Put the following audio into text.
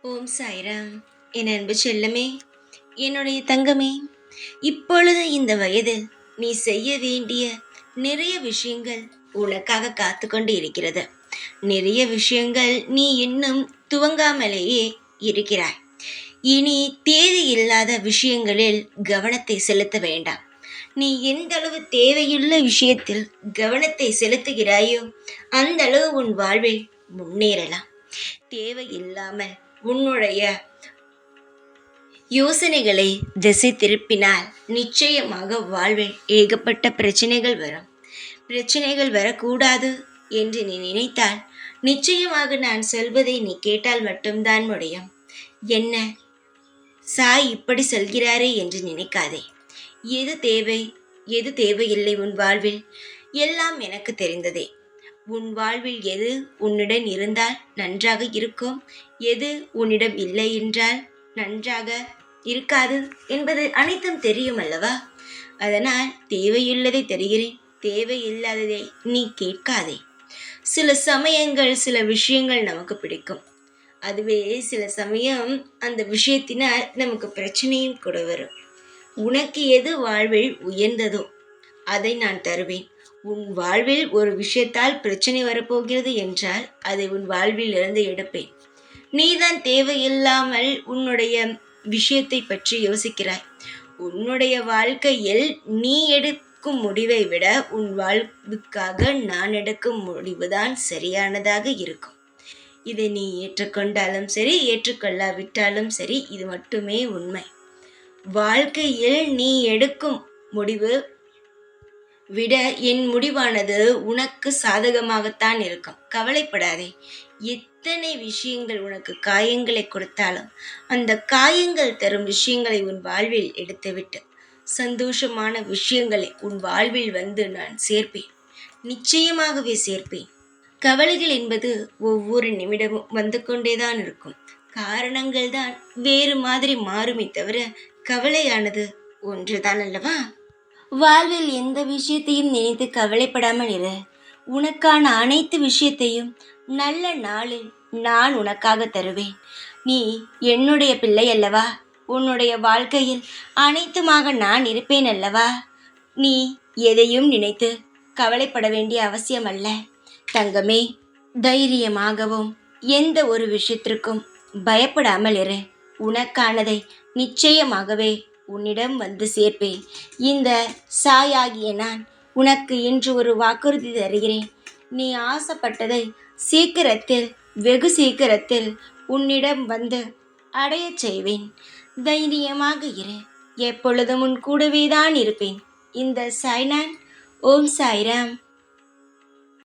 ஓம் சாய்ராம். என் அன்பு செல்லமே, என்னுடைய தங்கமே, இப்பொழுது இந்த வயதில் நீ செய்ய வேண்டிய நிறைய விஷயங்கள் உனக்காக காத்து கொண்டு இருக்கிறது. நிறைய விஷயங்கள் நீ இன்னும் துவங்காமலேயே இருக்கிறாய். இனி தேவையில்லாத விஷயங்களில் கவனத்தை செலுத்த வேண்டாம். நீ எந்த அளவு தேவையுள்ள விஷயத்தில் கவனத்தை செலுத்துகிறாயோ அந்த அளவு உன் வாழ்வில் முன்னேறலாம். தேவையில்லாமல் உன்னுடைய யோசனைகளை திசை திருப்பினால் நிச்சயமாக வாழ்வில் ஏகப்பட்ட பிரச்சனைகள் வரும். பிரச்சனைகள் வரக்கூடாது என்று நீ நினைத்தால் நிச்சயமாக நான் சொல்வதை நீ கேட்டால் மட்டும்தான் முடியும். என்ன சாய் இப்படி சொல்கிறாரே என்று நினைக்காதே. எது தேவை எது தேவையில்லை உன் வாழ்வில் எல்லாம் எனக்கு தெரிந்ததே. உன் வாழ்வில் எது உன்னிடம் இருந்தால் நன்றாக இருக்கும், எது உன்னிடம் இல்லை என்றால் நன்றாக இருக்காது என்பது அனைத்தும் தெரியும் அல்லவா? அதனால் தேவையுள்ளதை தருகிறேன், தேவையில்லாததை நீ கேட்காதே. சில சமயங்கள் சில விஷயங்கள் நமக்கு பிடிக்கும், அதுவே சில சமயம் அந்த விஷயத்தினால் நமக்கு பிரச்சனையும் கூட வரும். உனக்கு எது வாழ்வில் உயர்ந்ததோ அதை நான் தருவேன். உன் வாழ்வில் ஒரு விஷயத்தால் பிரச்சனை வரப்போகிறது என்றால் அதை உன் வாழ்வில் இருந்து எடுப்பேன். நீதான் தேவையில்லாமல் உன்னுடைய விஷயத்தை பற்றி யோசிக்கிறாய். உன்னுடைய வாழ்க்கையில் நீ எடுக்கும் முடிவை விட உன் வாழ்வுக்காக நான் எடுக்கும் முடிவுதான் சரியானதாக இருக்கும். இதை நீ ஏற்றுக்கொண்டாலும் சரி, ஏற்றுக்கொள்ளாவிட்டாலும் சரி, இது மட்டுமே உண்மை. வாழ்க்கையில் நீ எடுக்கும் முடிவு விட என் முடிவானது உனக்கு சாதகமாகத்தான் இருக்கும். கவலைப்படாதே. எத்தனை விஷயங்கள் உனக்கு காயங்களை கொடுத்தாலும் அந்த காயங்கள் தரும் விஷயங்களை உன் வாழ்வில் எடுத்துவிட்டு சந்தோஷமான விஷயங்களை உன் வாழ்வில் வந்து நான் சேர்ப்பேன். நிச்சயமாகவே சேர்ப்பேன். கவலைகள் என்பது ஒவ்வொரு நிமிடமும் வந்து கொண்டேதான் இருக்கும். காரணங்கள் தான் வேறு மாதிரி மாறுமே தவிர கவலையானது ஒன்றுதான் அல்லவா? வாழ்வில் எந்த விஷயத்தையும் நினைத்து கவலைப்படாமல் இரு. உனக்கான அனைத்து விஷயத்தையும் நல்ல நாளில் நான் உனக்காக தருவேன். நீ என்னுடைய பிள்ளை அல்லவா? உன்னுடைய வாழ்க்கையில் அனைத்துமாக நான் இருப்பேன் அல்லவா? நீ எதையும் நினைத்து கவலைப்பட வேண்டிய அவசியம் அல்ல தங்கமே. தைரியமாகவும் எந்த ஒரு விஷயத்திற்கும் பயப்படாமல் இரு. உனக்கானதை நிச்சயமாகவே உன்னிடம் வந்து சேர்ப்பேன். இந்த சாயாகிய நான் உனக்கு இன்று ஒரு வாக்குறுதி தருகிறேன். நீ ஆசைப்பட்டதை சீக்கிரத்தில், வெகு சீக்கிரத்தில் உன்னிடம் வந்து அடையச் செய்வேன். தைரியமாக இரு. எப்பொழுதும் உன் கூடவே தான் இருப்பேன். இந்த சாய்நான். ஓம் சாய்ராம்.